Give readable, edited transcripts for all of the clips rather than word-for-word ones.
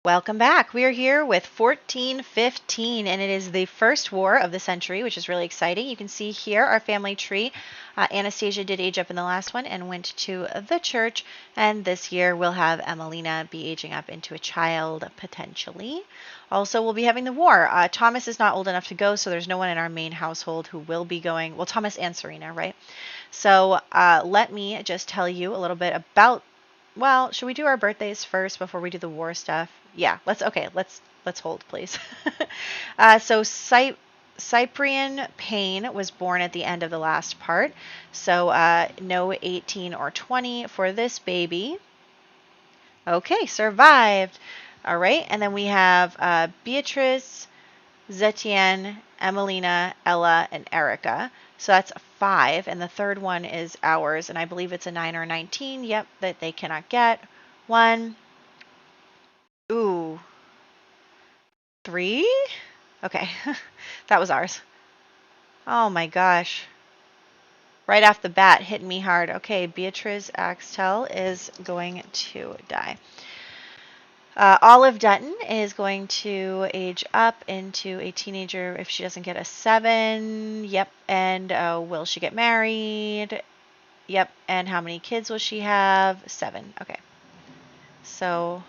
Welcome back. We are here with 1415, and it is the first war of the century, which is really exciting. You can see here our family tree. Anastasia did age up in the last one and went to the church, and this year we'll have Emelina be aging up into a child, potentially. Also, we'll be having the war. Thomas is not old enough to go, so there's no one in our main household who will be going. Well, Thomas and Serena, right? So let me just tell you a little bit about. Well, should we do our birthdays first before we do the war stuff? Yeah, let's hold, please. So Cyprian Payne was born at the end of the last part. So no 18 or 20 for this baby. Okay, survived. All right, and then we have Beatrice, Zetienne, Emelina, Ella, and Erica. So that's 5, and the third one is ours, and I believe it's a 9 or a 19. Yep, that they cannot get. 1. Ooh. 3? Okay, that was ours. Oh my gosh. Right off the bat, hitting me hard. Okay, Beatrice Axtell is going to die. Olive Dutton is going to age up into a teenager if she doesn't get a 7. Yep. And will she get married? Yep. And how many kids will she have? 7. Okay. So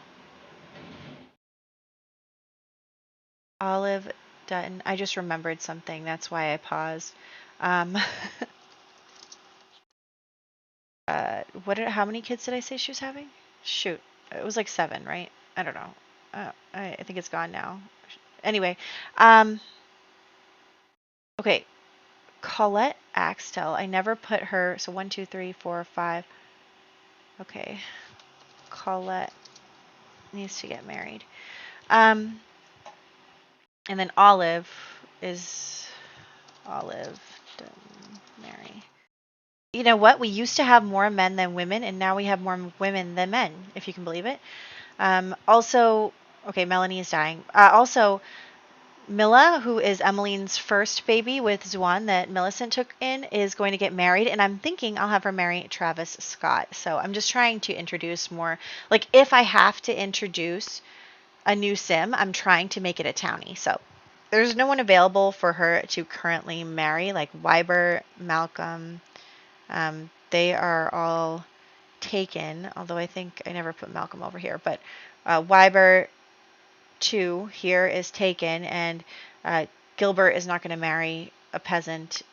Olive Dutton. I just remembered something. That's why I paused. How many kids did I say she was having? Shoot. It was like 7, right? I don't know. I think it's gone now. Anyway, okay. Colette Axtell. I never put her. So 1, 2, 3, 4, 5. Okay. Colette needs to get married. And then Olive is Olive Mary. You know what? We used to have more men than women, and now we have more women than men, if you can believe it. Also, okay, Melanie is dying. Also, Milla, who is Emmeline's first baby with Zuan that Millicent took in, is going to get married, and I'm thinking I'll have her marry Travis Scott. So I'm just trying to introduce more. Like, if I have to introduce a new sim, I'm trying to make it a townie. So there's no one available for her to currently marry, like Weiber, Malcolm. They are all taken, although I think I never put Malcolm over here, but Weiber 2 here is taken, and Gilbert is not going to marry a peasant,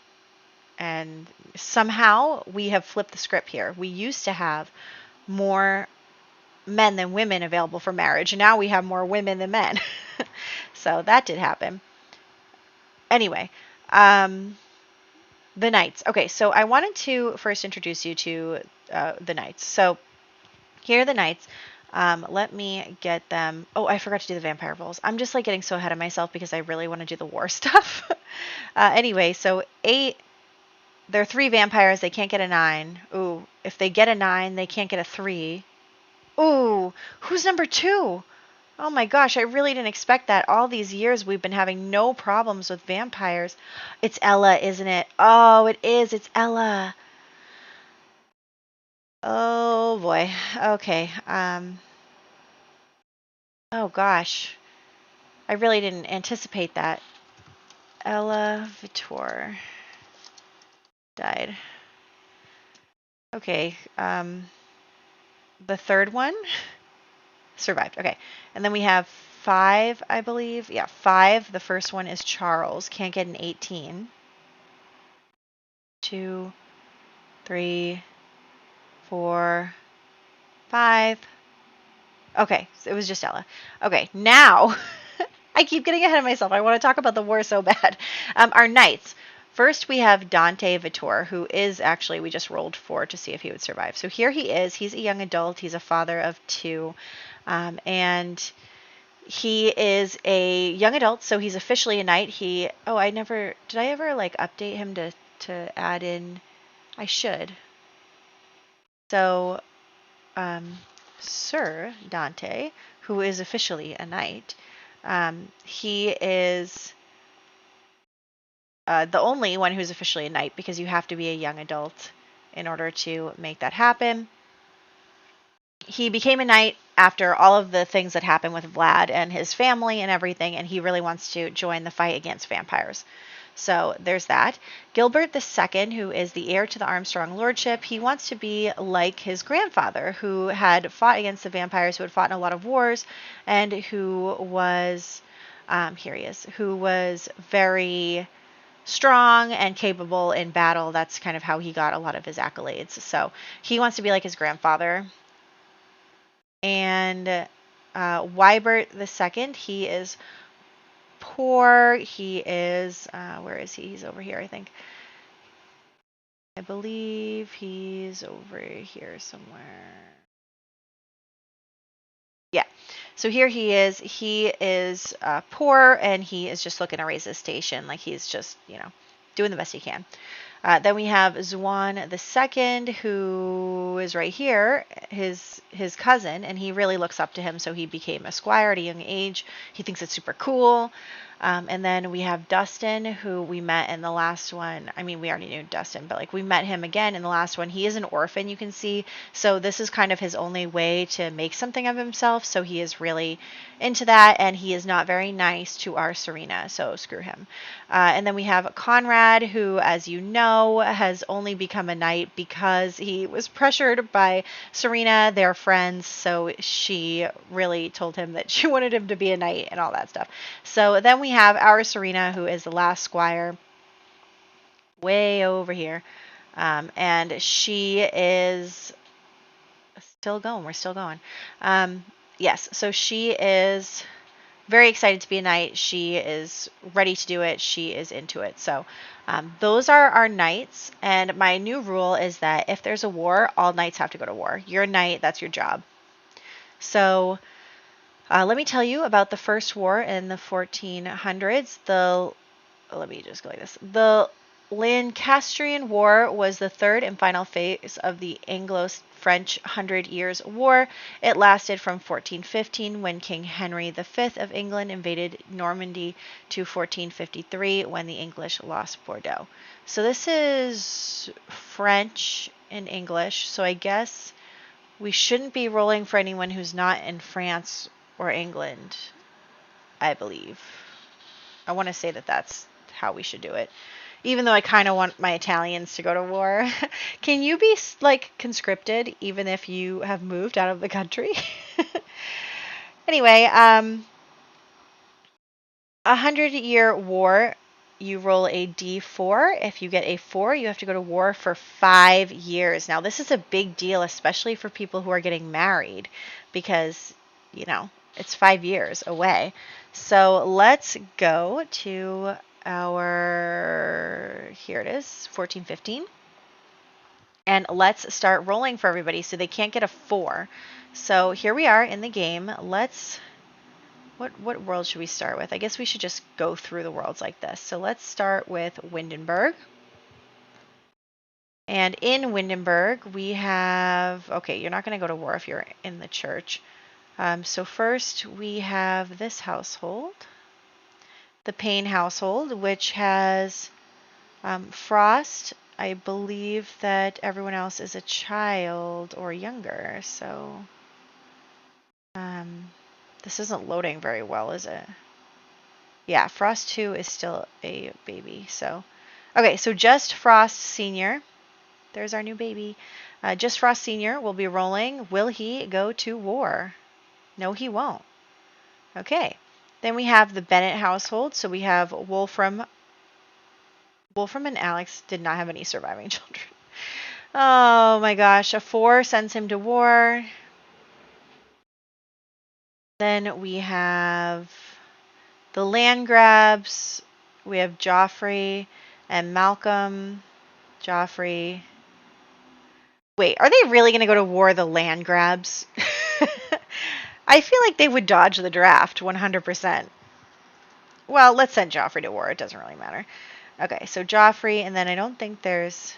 and somehow we have flipped the script here. We used to have more men than women available for marriage, and now we have more women than men. So that did happen. Anyway, the Knights. Okay, so I wanted to first introduce you to the Knights. So here are the Knights. Let me get them. Oh, I forgot to do the vampire rolls. I'm just like getting so ahead of myself because I really want to do the war stuff. Anyway, so 8. There are 3 vampires. They can't get a 9. Ooh, if they get a 9, they can't get a 3. Ooh, who's number 2? Oh my gosh, I really didn't expect that. All these years we've been having no problems with vampires. It's Ella, isn't it? Oh, it is. It's Ella. Oh boy. Okay. Oh gosh. I really didn't anticipate that. Ella Vitor died. Okay. The third one survived. Okay. And then we have 5, I believe. Yeah, 5. The first one is Charles. Can't get an 18. 2, 3, 4, 5. Okay, so it was just Ella. Okay, now I keep getting ahead of myself. I want to talk about the war so bad. Our knights. First, we have Dante Vitor, who is actually, we just rolled 4 to see if he would survive. So here he is. He's a young adult. He's a father of 2. And he is a young adult, so he's officially a knight. Did I ever like update him to add in? I should. So, Sir Dante, who is officially a knight, he is the only one who's officially a knight because you have to be a young adult in order to make that happen. he became a knight after all of the things that happened with Vlad and his family and everything, and he really wants to join the fight against vampires. So there's that. Gilbert II, who is the heir to the Armstrong lordship, he wants to be like his grandfather, who had fought against the vampires, who had fought in a lot of wars, and who was, here he is, who was very strong and capable in battle. That's kind of how he got a lot of his accolades. So he wants to be like his grandfather. And Wybert II, he is poor. He is, where is he? He's over here, I think. I believe he's over here somewhere. Yeah. So here he is. He is poor, and he is just looking to raise his station. Like, he's just, doing the best he can. Then we have Zuan II, who is right here, his cousin, and he really looks up to him, so he became a squire at a young age. He thinks it's super cool. And then we have Dustin, who we met in the last one. I mean, we already knew Dustin, but like we met him again in the last one. He is an orphan, you can see. So this is kind of his only way to make something of himself. So he is really into that, and he is not very nice to our Serena. So screw him. And then we have Conrad, who, as you know, has only become a knight because he was pressured by Serena, their friends. So she really told him that she wanted him to be a knight and all that stuff. So then we have our Serena, who is the last squire, way over here. And she is still going. We're still going. Yes, so she is very excited to be a knight. She is ready to do it. She is into it. So those are our knights. And my new rule is that if there's a war, all knights have to go to war. You're a knight. That's your job. So let me tell you about the first war in the 1400s. Let me just go like this. The Lancastrian War was the third and final phase of the Anglo-French 100 Years' War. It lasted from 1415, when King Henry V of England invaded Normandy, to 1453, when the English lost Bordeaux. So this is French and English, so I guess we shouldn't be rolling for anyone who's not in France or England, I believe. I want to say that that's how we should do it. Even though I kind of want my Italians to go to war. Can you be, like, conscripted even if you have moved out of the country? Anyway, 100-year war, you roll a d4. If you get a 4, you have to go to war for 5 years. Now, this is a big deal, especially for people who are getting married, because, it's 5 years away. So let's go to here it is, 1415. And let's start rolling for everybody so they can't get a 4. So here we are in the game. What world should we start with? I guess we should just go through the worlds like this. So let's start with Windenburg. And in Windenburg, we have, okay, you're not going to go to war if you're in the church. So first we have this household, the Payne household, which has Frost. I believe that everyone else is a child or younger, so this isn't loading very well, is it? Yeah, Frost 2 is still a baby, so. Okay, so Just Frost Sr., there's our new baby. Just Frost Sr. will be rolling. Will he go to war? No, he won't. Okay, then we have the Bennett household, so we have Wolfram. Wolfram and Alex did not have any surviving children. Oh my gosh, a 4 sends him to war. Then we have the Landgrabs. We have Joffrey and Malcolm. Joffrey. Wait, are they really going to go to war, the Landgrabs? I feel like they would dodge the draft 100%. Well, let's send Joffrey to war. It doesn't really matter. Okay, so Joffrey, and then I don't think there's...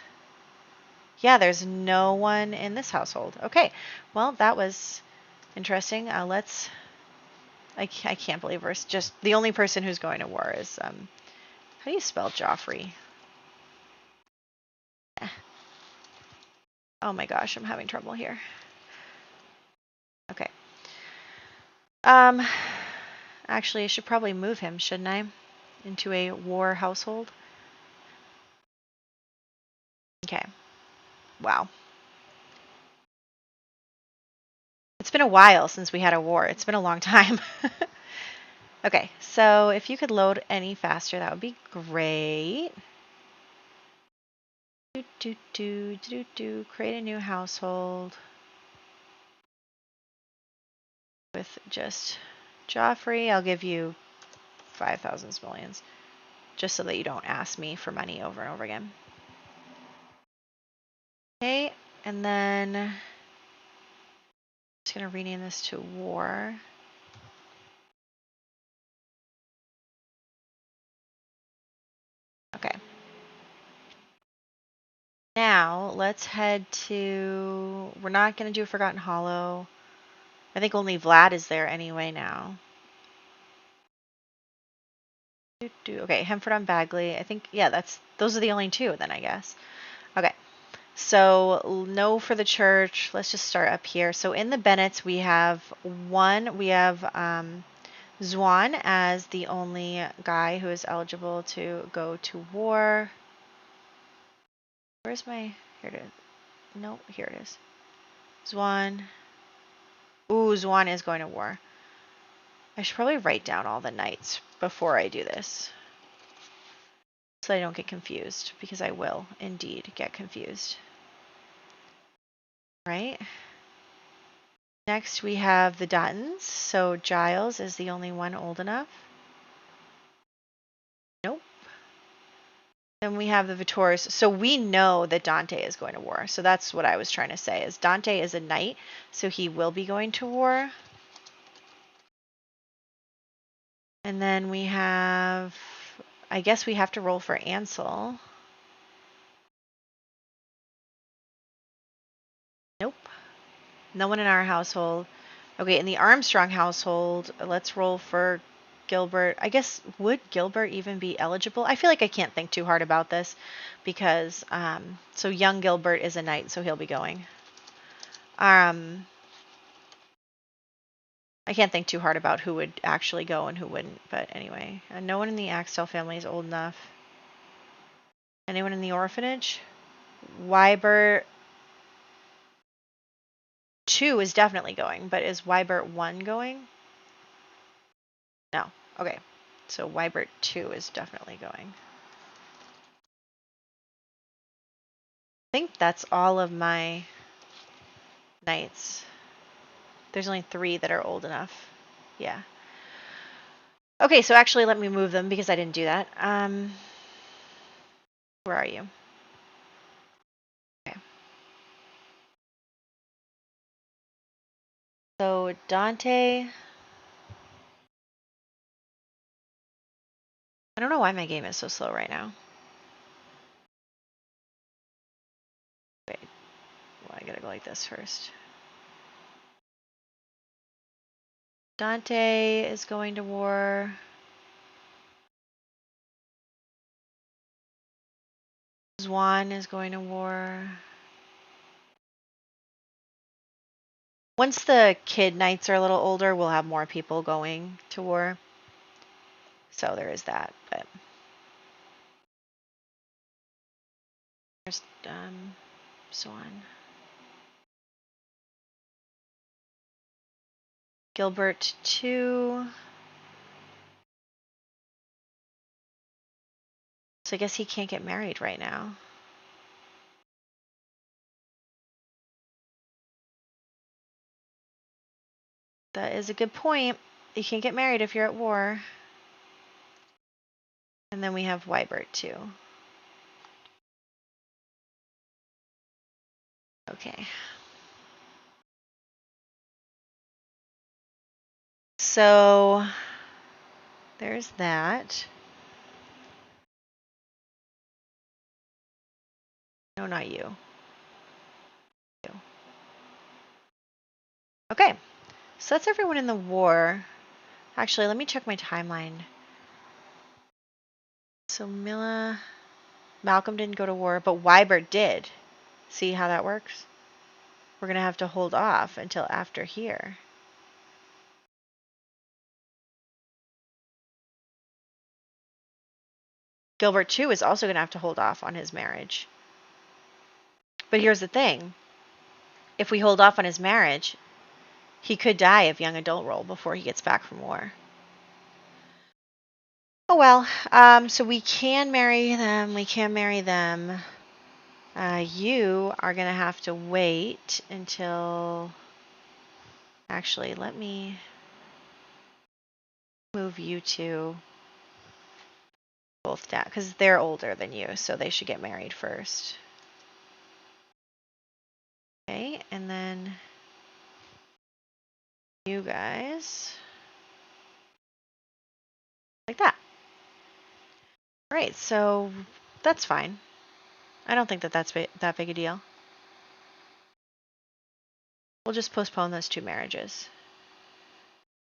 Yeah, there's no one in this household. Okay, well, that was interesting. Let's... I can't believe we're just... The only person who's going to war is... How do you spell Joffrey? Oh my gosh, I'm having trouble here. Um, actually, I should probably move him, shouldn't I? Into a war household. Okay. Wow. It's been a while since we had a war. It's been a long time. Okay, so if you could load any faster, that would be great. Create a new household with just Joffrey. I'll give you 5,000 simoleons, just so that you don't ask me for money over and over again. Okay, and then I'm just gonna rename this to war. Okay. Now let's head to. We're not gonna do Forgotten Hollow. I think only Vlad is there anyway now. Okay, Hemford on Bagley. I think, yeah, those are the only two then, I guess. Okay, so no for the church. Let's just start up here. So in the Bennetts, we have Zwan as the only guy who is eligible to go to war. Where's my, here it is. Nope, here it is. Zwan. Ooh, Zwan is going to war. I should probably write down all the knights before I do this, so I don't get confused, because I will indeed get confused. Right? Next we have the Dottons. So Giles is the only one old enough. Nope. Then we have the Vittors. So we know that Dante is going to war. So that's what I was trying to say, is Dante is a knight, so he will be going to war. And then we have, I guess we have to roll for Ansel. Nope. No one in our household. Okay, in the Armstrong household, let's roll for Gilbert. I guess, would Gilbert even be eligible? I feel like I can't think too hard about this because, so young Gilbert is a knight, so he'll be going. I can't think too hard about who would actually go and who wouldn't, but anyway. No one in the Axtell family is old enough. Anyone in the orphanage? Wybert 2 is definitely going, but is Wybert 1 going? No. Okay. So Wybert 2 is definitely going. I think that's all of my knights. There's only 3 that are old enough. Yeah. Okay, so actually let me move them because I didn't do that. Where are you? Okay. So Dante. I don't know why my game is so slow right now. Wait. Well, I gotta go like this first. Dante is going to war. Zwan is going to war. Once the kid knights are a little older, we'll have more people going to war. So there is that, but there's Zwan. Gilbert 2. So I guess he can't get married right now. That is a good point. You can't get married if you're at war. And then we have Wybert 2. Okay. So there's that. No, not you. You. Okay. So that's everyone in the war. Actually, let me check my timeline. So Malcolm didn't go to war, but Wybert did. See how that works? We're going to have to hold off until after here. Gilbert, too, is also going to have to hold off on his marriage. But here's the thing. If we hold off on his marriage, he could die of young adult role before he gets back from war. Oh, well. So we can marry them. We can marry them. You are going to have to wait until... Actually, let me move you two both down, because they're older than you, so they should get married first. Okay, and then you guys like that. All right, so that's fine. I don't think that that's that big a deal. We'll just postpone those 2 marriages.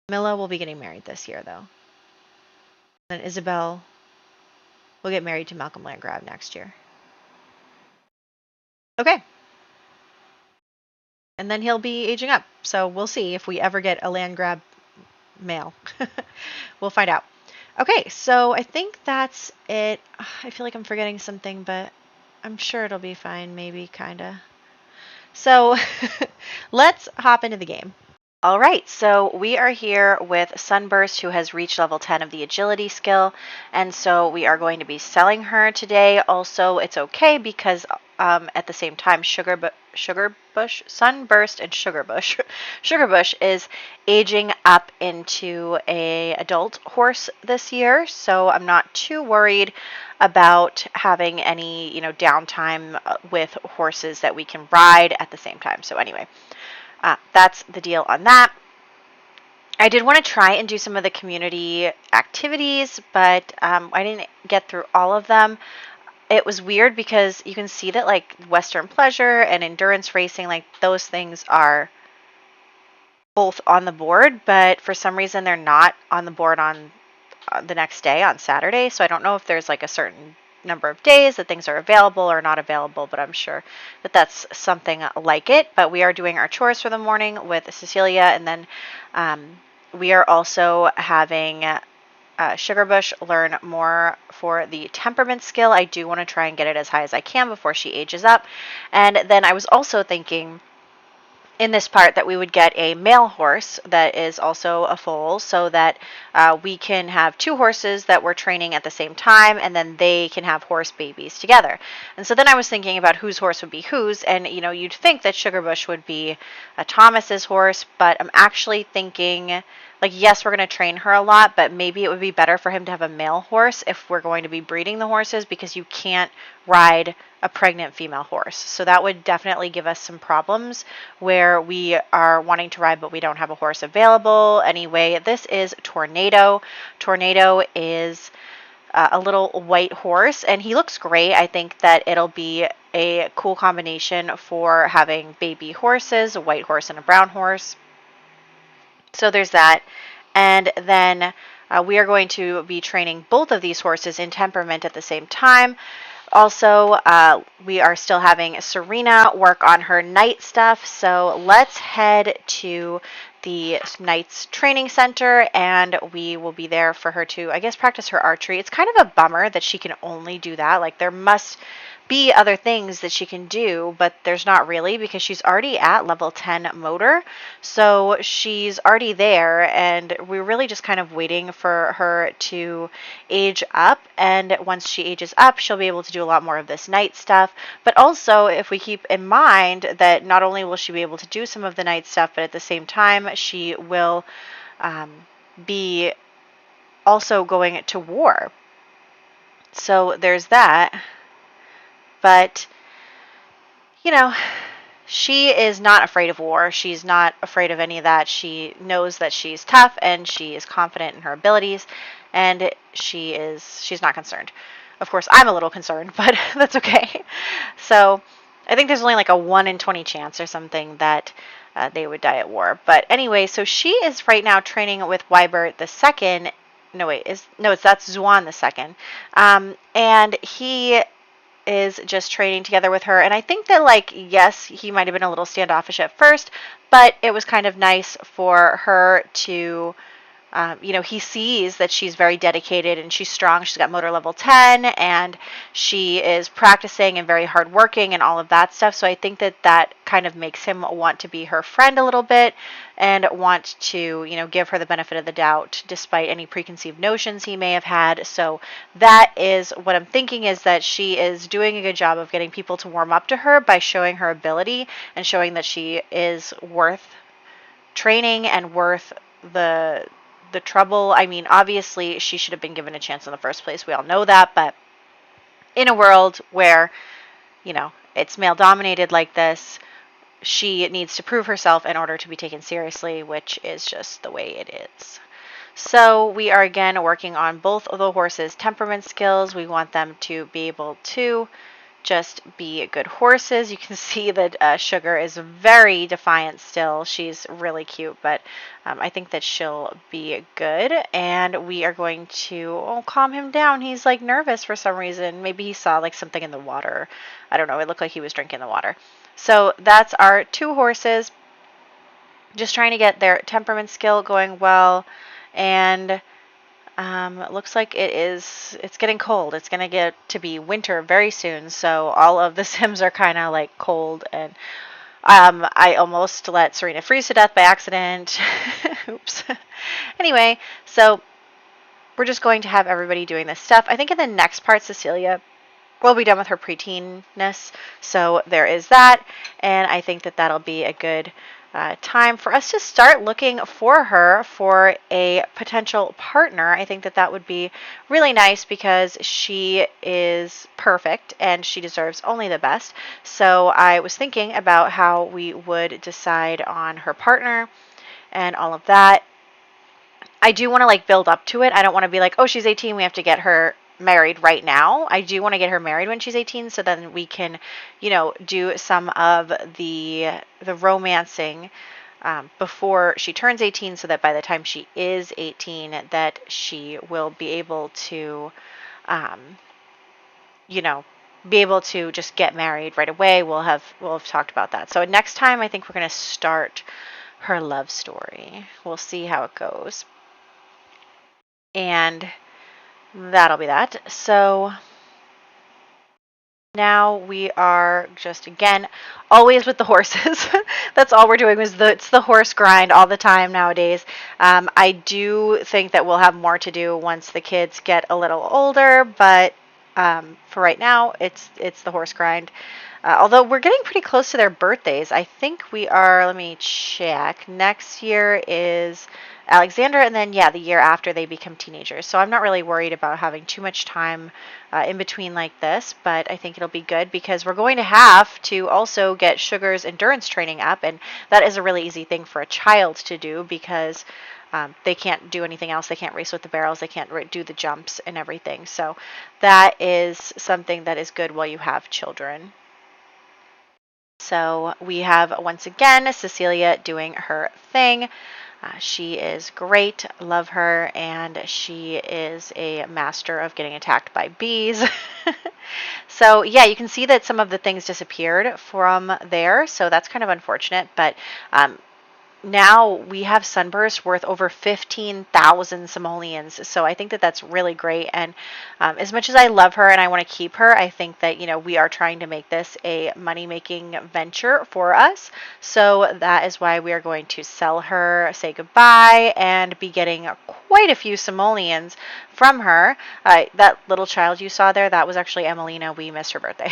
Milla will be getting married this year, though. And Isabel will get married to Malcolm Landgraf next year. Okay. And then he'll be aging up. So we'll see if we ever get a Landgraf male. We'll find out. Okay, so I think that's it. I feel like I'm forgetting something, but I'm sure it'll be fine, maybe, kinda. So let's hop into the game. All right, so we are here with Sunburst, who has reached level 10 of the agility skill, and so we are going to be selling her today. Also, it's okay because at the same time, Sunburst and Sugarbush is aging up into a adult horse this year, so I'm not too worried about having any, downtime with horses that we can ride at the same time. So anyway. That's the deal on that. I did want to try and do some of the community activities, but I didn't get through all of them. It was weird because you can see that like Western Pleasure and endurance racing, like those things are both on the board, but for some reason they're not on the board on the next day, on Saturday. So I don't know if there's like a certain number of days that things are available or not available, but I'm sure that that's something like it. But we are doing our chores for the morning with Cecilia, and then we are also having Sugarbush learn more for the temperament skill. I do want to try and get it as high as I can before she ages up. And then I was also thinking in this part that we would get a male horse that is also a foal, so that we can have 2 horses that we're training at the same time, and then they can have horse babies together. And so then I was thinking about whose horse would be whose, and you'd think that Sugarbush would be Thomas's horse, but I'm actually thinking, like, yes, we're going to train her a lot, but maybe it would be better for him to have a male horse if we're going to be breeding the horses, because you can't ride a pregnant female horse. So that would definitely give us some problems where we are wanting to ride, but we don't have a horse available. Anyway, this is Tornado. Tornado is a little white horse, and he looks great. I think that it'll be a cool combination for having baby horses, a white horse and a brown horse. So there's that. And then we are going to be training both of these horses in temperament at the same time. Also, we are still having Serena work on her night stuff, so let's head to the Knights Training Center, and we will be there for her to, I guess, practice her archery. It's kind of a bummer that she can only do that. Like, there must be other things that she can do, but there's not really, because she's already at level 10 motor, so she's already there, and we're really just kind of waiting for her to age up, and once she ages up, she'll be able to do a lot more of this night stuff. But also, if we keep in mind that not only will she be able to do some of the night stuff, but at the same time she will be also going to war. So there's that. But, she is not afraid of war. She's not afraid of any of that. She knows that she's tough, and she is confident in her abilities, and she's not concerned. Of course, I'm a little concerned, but that's okay. So I think there's only like a 1 in 20 chance or something that they would die at war. But anyway, so she is right now training with Wybert the second. That's Zuan the second. And he is just training together with her, and I think that, like, yes, he might have been a little standoffish at first, but it was kind of nice for her to you know, he sees that she's very dedicated and she's strong. She's got motor level 10 and she is practicing and very hardworking and all of that stuff. So I think that that kind of makes him want to be her friend a little bit and want to, you know, give her the benefit of the doubt despite any preconceived notions he may have had. So that is what I'm thinking, is that she is doing a good job of getting people to warm up to her by showing her ability and showing that she is worth training and worth the trouble. I mean, obviously, she should have been given a chance in the first place. We all know that. But in a world where, you know, it's male dominated like this, she needs to prove herself in order to be taken seriously, which is just the way it is. So we are again working on both of the horses' temperament skills. We want them to be able to just be good horses. You can see that Sugar is very defiant still. She's really cute, but I think that she'll be good. And we are going to calm him down. He's like nervous for some reason. Maybe he saw like something in the water. I don't know. It looked like he was drinking the water. So that's our 2 horses. Just trying to get their temperament skill going well. And it looks like it's getting cold. It's going to get to be winter very soon. So all of the Sims are kind of like cold. And I almost let Serena freeze to death by accident. Oops. Anyway, so we're just going to have everybody doing this stuff. I think in the next part, Cecilia will be done with her preteenness. So there is that. And I think that that'll be a good time for us to start looking for her for a potential partner. I think that that would be really nice because she is perfect and she deserves only the best. So I was thinking about how we would decide on her partner and all of that. I do want to like build up to it. I don't want to be like, oh, she's 18, we have to get her married right now. I do want to get her married when she's 18 so then we can, you know, do some of the romancing before she turns 18 so that by the time she is 18 that she will be able to, you know, be able to just get married right away. We'll have talked about that. So next time I think we're going to start her love story. We'll see how it goes. And that'll be that. So now we are just, again, always with the horses. That's all we're doing it's the horse grind all the time nowadays. I do think that we'll have more to do once the kids get a little older, but for right now, it's the horse grind. Although we're getting pretty close to their birthdays. I think we are, let me check. Next year is Alexander, and then, yeah, the year after they become teenagers. So I'm not really worried about having too much time in between like this, but I think it'll be good because we're going to have to also get Sugar's endurance training up, and that is a really easy thing for a child to do because they can't do anything else. They can't race with the barrels. They can't do the jumps and everything. So that is something that is good while you have children. So we have, once again, Cecilia doing her thing. She is great, love her, and she is a master of getting attacked by bees. So yeah, you can see that some of the things disappeared from there, so that's kind of unfortunate, but now we have Sunburst worth over 15,000 simoleons, so I think that that's really great. And as much as I love her and I want to keep her, I think that, you know, we are trying to make this a money-making venture for us. So that is why we are going to sell her, say goodbye, and be getting quite a few simoleons from her. That little child you saw there, that was actually Emelina. We missed her birthday.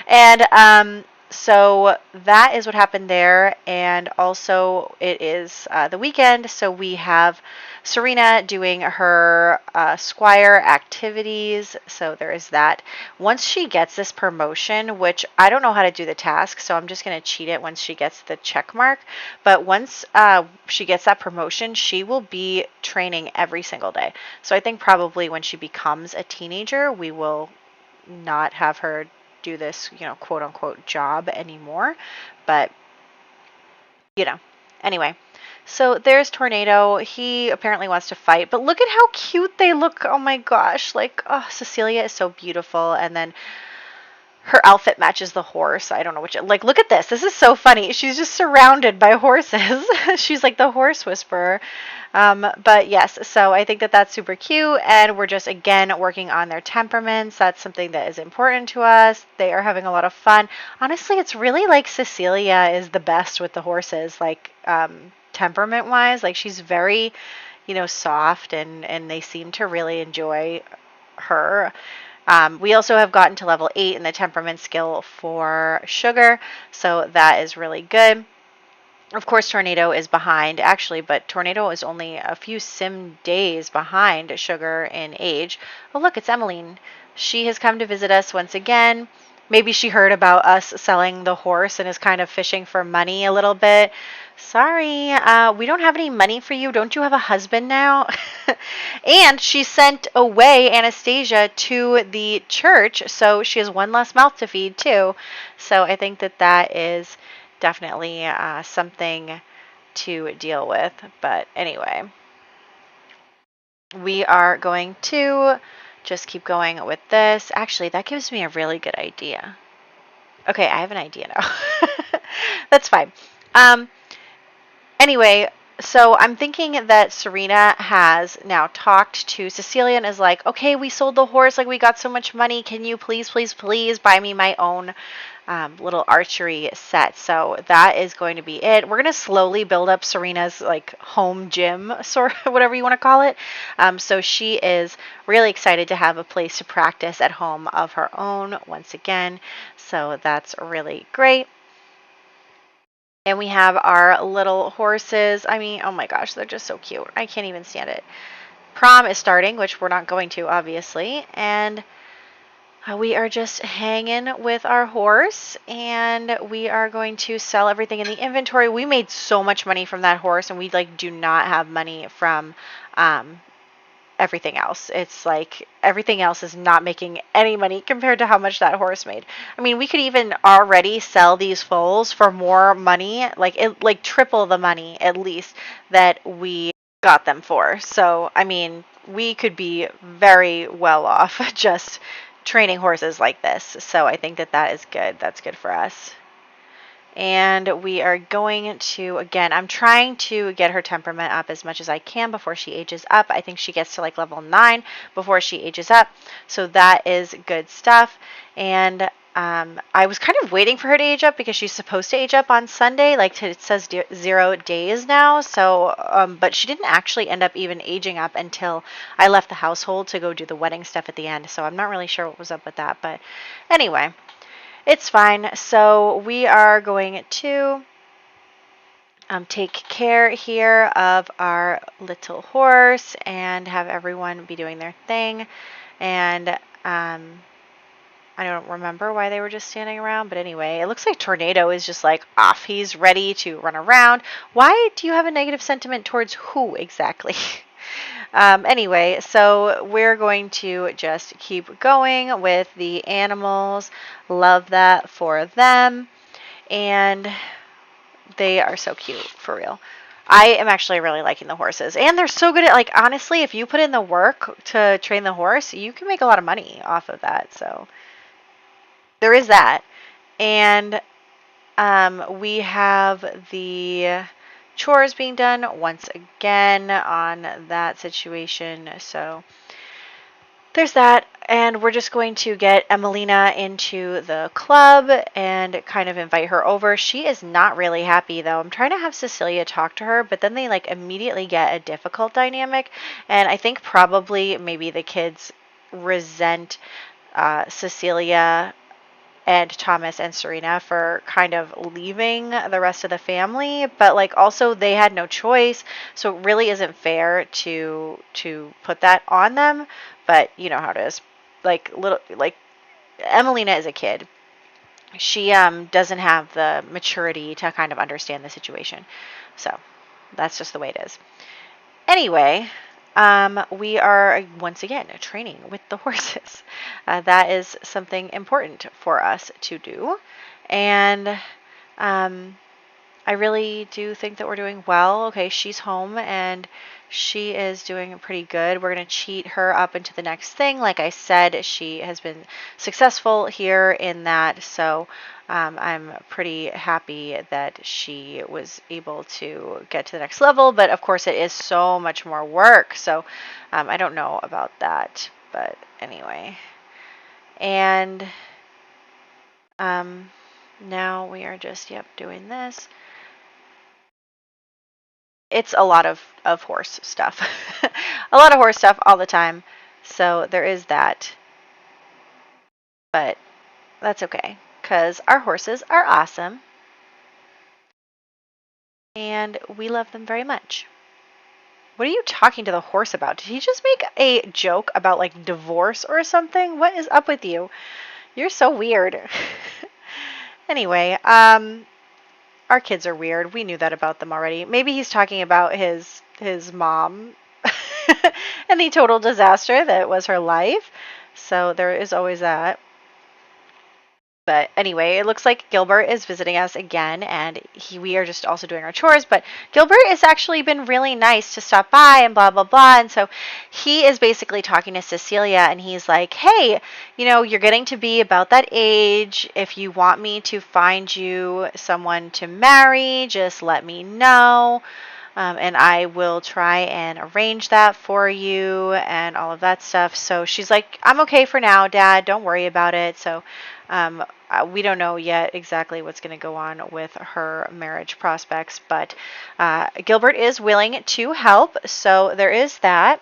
And so that is what happened there, and also it is the weekend, so we have Serena doing her Squire activities, so there is that. Once she gets this promotion, which I don't know how to do the task, so I'm just going to cheat it once she gets the check mark, but once she gets that promotion, she will be training every single day. So I think probably when she becomes a teenager, we will not have her do this, you know, quote unquote job anymore. But, you know, anyway. So there's Tornado. He apparently wants to fight, but look at how cute they look. Oh my gosh. Like, oh, Cecilia is so beautiful. And then her outfit matches the horse. I don't know which. Like, look at this. This is so funny. She's just surrounded by horses. She's like the horse whisperer. But yes, so I think that that's super cute. And we're just, again, working on their temperaments. That's something that is important to us. They are having a lot of fun. Honestly, it's really like Cecilia is the best with the horses, like temperament wise. Like, she's very, soft, and they seem to really enjoy her. We also have gotten to level 8 in the temperament skill for Sugar, so that is really good. Of course, Tornado is behind, actually, but Tornado is only a few sim days behind Sugar in age. Oh, look, it's Emmeline. She has come to visit us once again. Maybe she heard about us selling the horse and is kind of fishing for money a little bit. Sorry, we don't have any money for you. Don't you have a husband now? And she sent away Anastasia to the church, so she has one less mouth to feed, too. So I think that that is definitely something to deal with. But anyway, we are going to just keep going with this. Actually, that gives me a really good idea. Okay, I have an idea now. That's fine. Anyway, so I'm thinking that Serena has now talked to Cecilia and is like, okay, we sold the horse, like we got so much money. Can you please, please, please buy me my own little archery set? So that is going to be it. We're going to slowly build up Serena's like home gym, sort of whatever you want to call it. So she is really excited to have a place to practice at home of her own once again. So that's really great. And we have our little horses. I mean, oh my gosh, they're just so cute. I can't even stand it. Prom is starting, which we're not going to, obviously. And we are just hanging with our horse. And we are going to sell everything in the inventory. We made so much money from that horse, and we like do not have money from everything else. It's like everything else is not making any money compared to how much that horse made. I mean, we could even already sell these foals for more money, like triple the money at least that we got them for. So, I mean, we could be very well off just training horses like this. So, I think that that is good. That's good for us. And we are going to, again, I'm trying to get her temperament up as much as I can before she ages up. I think she gets to like level 9 before she ages up. So that is good stuff. And I was kind of waiting for her to age up because she's supposed to age up on Sunday. Like it says 0 days now. So, but she didn't actually end up even aging up until I left the household to go do the wedding stuff at the end. So I'm not really sure what was up with that. But anyway. It's fine. So we are going to take care here of our little horse and have everyone be doing their thing. And I don't remember why they were just standing around, but anyway, it looks like Tornado is just like off. He's ready to run around. Why do you have a negative sentiment towards who exactly? Anyway, so we're going to just keep going with the animals. Love that for them. And they are so cute, for real. I am actually really liking the horses. And they're so good at, like, honestly, if you put in the work to train the horse, you can make a lot of money off of that. So there is that. And we have the chores being done once again on that situation. So there's that. And we're just going to get Emelina into the club and kind of invite her over. She is not really happy, though. I'm trying to have Cecilia talk to her, but then they like immediately get a difficult dynamic. And I think probably maybe the kids resent Cecilia and Thomas and Serena for kind of leaving the rest of the family, but like also they had no choice, so it really isn't fair to put that on them. But you know how it is. Like Emelina is a kid. She doesn't have the maturity to kind of understand the situation. So that's just the way it is. Anyway, we are once again training with the horses. That is something important for us to do. And I really do think that we're doing well. Okay, she's home and she is doing pretty good. We're going to cheat her up into the next thing. Like I said, she has been successful here in that, so I'm pretty happy that she was able to get to the next level, but of course it is so much more work, so I don't know about that, but anyway. And now we are just, doing this. It's a lot of horse stuff. A lot of horse stuff all the time. So there is that. But that's okay, because our horses are awesome. And we love them very much. What are you talking to the horse about? Did he just make a joke about, like, divorce or something? What is up with you? You're so weird. Anyway, our kids are weird. We knew that about them already. Maybe he's talking about his mom and the total disaster that was her life. So there is always that. But anyway, it looks like Gilbert is visiting us again, and we are just also doing our chores. But Gilbert has actually been really nice to stop by and blah, blah, blah. And so he is basically talking to Cecilia, and he's like, hey, you're getting to be about that age. If you want me to find you someone to marry, just let me know. And I will try and arrange that for you and all of that stuff. So she's like, I'm okay for now, Dad. Don't worry about it. So we don't know yet exactly what's going to go on with her marriage prospects, but Gilbert is willing to help. So there is that.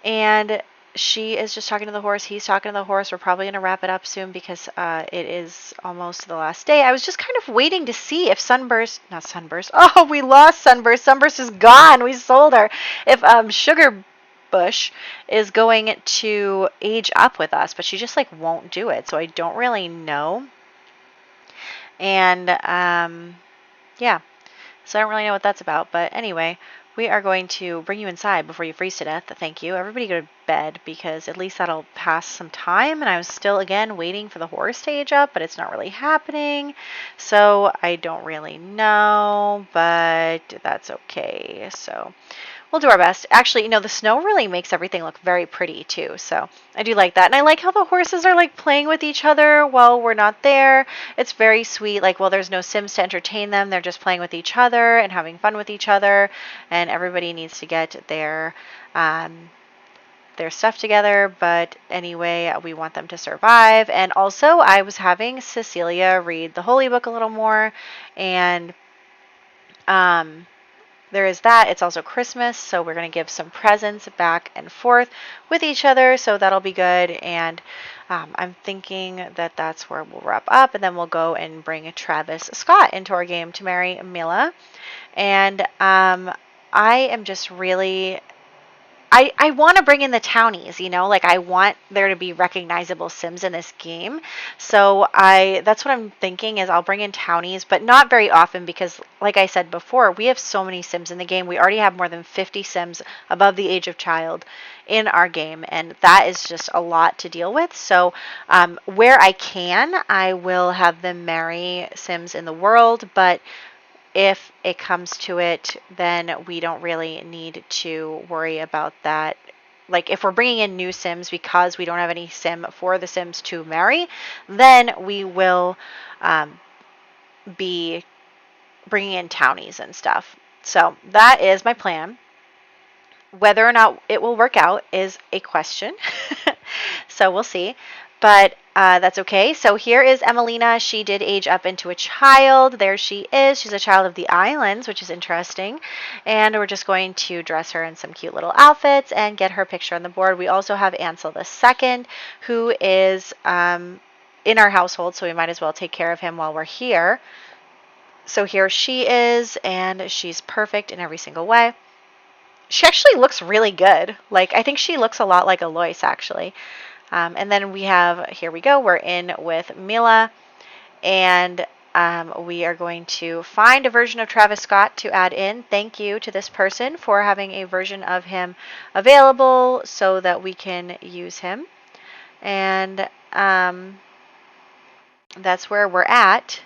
And she is just talking to the horse. He's talking to the horse. We're probably going to wrap it up soon because it is almost the last day. I was just kind of waiting to see if not Sunburst. Oh, we lost Sunburst. Sunburst is gone. We sold her. If Sugar Bush is going to age up with us, but she just like won't do it. So I don't really know. And yeah, so I don't really know what that's about. But anyway, we are going to bring you inside before you freeze to death. Thank you. Everybody go to bed because at least that'll pass some time. And I was still, again, waiting for the horror stage up, but it's not really happening. So I don't really know, but that's okay. So we'll do our best. Actually, the snow really makes everything look very pretty too. So I do like that. And I like how the horses are like playing with each other while we're not there. It's very sweet. Like, well, there's no Sims to entertain them. They're just playing with each other and having fun with each other. And everybody needs to get their stuff together. But anyway, we want them to survive. And also, I was having Cecilia read the Holy Book a little more. And there is that. It's also Christmas, so we're going to give some presents back and forth with each other, so that'll be good. And I'm thinking that that's where we'll wrap up, and then we'll go and bring Travis Scott into our game to marry Mila. And I am just really... I want to bring in the townies, like I want there to be recognizable Sims in this game. So that's what I'm thinking is I'll bring in townies, but not very often because like I said before, we have so many Sims in the game. We already have more than 50 Sims above the age of child in our game, and that is just a lot to deal with. So where I can, I will have them marry Sims in the world, but if it comes to it, then we don't really need to worry about that. Like, if we're bringing in new Sims because we don't have any Sim for the Sims to marry, then we will be bringing in townies and stuff. So that is my plan. Whether or not it will work out is a question. So we'll see. But that's okay. So here is Emelina. She did age up into a child. There she is. She's a child of the islands, which is interesting. And we're just going to dress her in some cute little outfits and get her picture on the board. We also have Ansel II, who is in our household, so we might as well take care of him while we're here. So here she is, and she's perfect in every single way. She actually looks really good. Like, I think she looks a lot like Alois, actually. And then we have, here we go, we're in with Mila, and we are going to find a version of Travis Scott to add in. Thank you to this person for having a version of him available so that we can use him. And that's where we're at.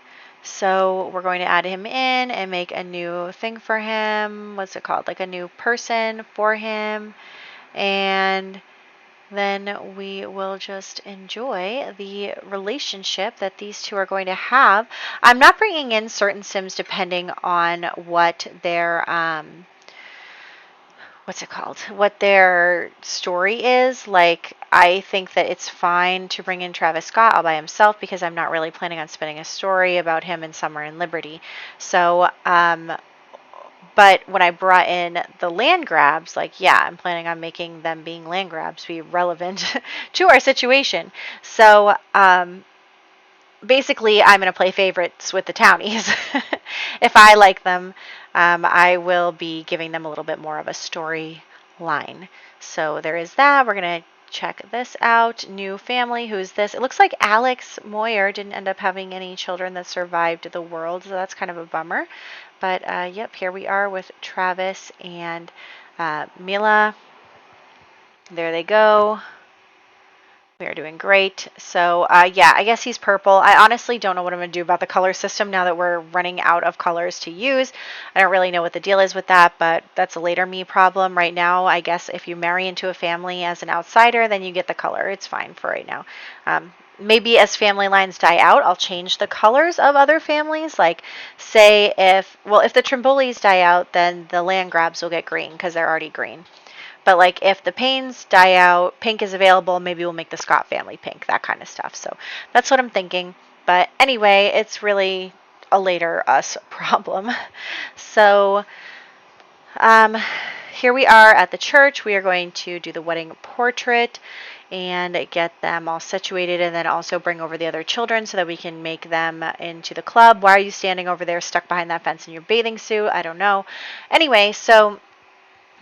So we're going to add him in and make a new thing for him. What's it called? Like a new person for him. And then we will just enjoy the relationship that these two are going to have. I'm not bringing in certain Sims depending on what their what's it called? What their story is. Like, I think that it's fine to bring in Travis Scott all by himself because I'm not really planning on spinning a story about him in Summer and Liberty. So, but when I brought in the land grabs, like, yeah, I'm planning on making them being land grabs be relevant to our situation. So, basically, I'm going to play favorites with the townies. If I like them, I will be giving them a little bit more of a story line. So there is that. We're going to check this out. New family. Who's this? It looks like Alex Moyer didn't end up having any children that survived the world, so that's kind of a bummer. But yep, here we are with Travis and Mila. There they go. We are doing great. So, yeah, I guess he's purple. I honestly don't know what I'm going to do about the color system now that we're running out of colors to use. I don't really know what the deal is with that, but that's a later me problem. Right now, I guess if you marry into a family as an outsider, then you get the color. It's fine for right now. Maybe as family lines die out, I'll change the colors of other families. Like, say if the Trimbolis die out, then the land grabs will get green because they're already green. But like if the Paynes die out, pink is available, maybe we'll make the Scott family pink, that kind of stuff. So that's what I'm thinking. But anyway, it's really a later us problem. So here we are at the church. We are going to do the wedding portrait and get them all situated and then also bring over the other children so that we can make them into the club. Why are you standing over there stuck behind that fence in your bathing suit? I don't know. Anyway, so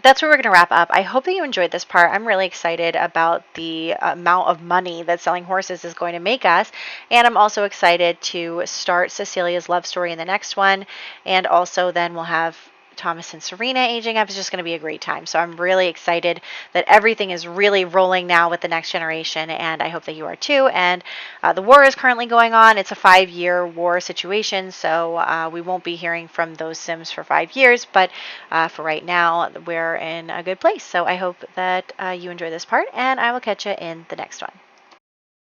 that's where we're going to wrap up. I hope that you enjoyed this part. I'm really excited about the amount of money that selling horses is going to make us. And I'm also excited to start Cecilia's love story in the next one. And also then we'll have Thomas and Serena aging up. Is just going to be a great time. So I'm really excited that everything is really rolling now with the next generation, and I hope that you are too. And the war is currently going on. It's a 5-year war situation, so we won't be hearing from those Sims for 5 years, but for right now, we're in a good place. So I hope that you enjoy this part, and I will catch you in the next one.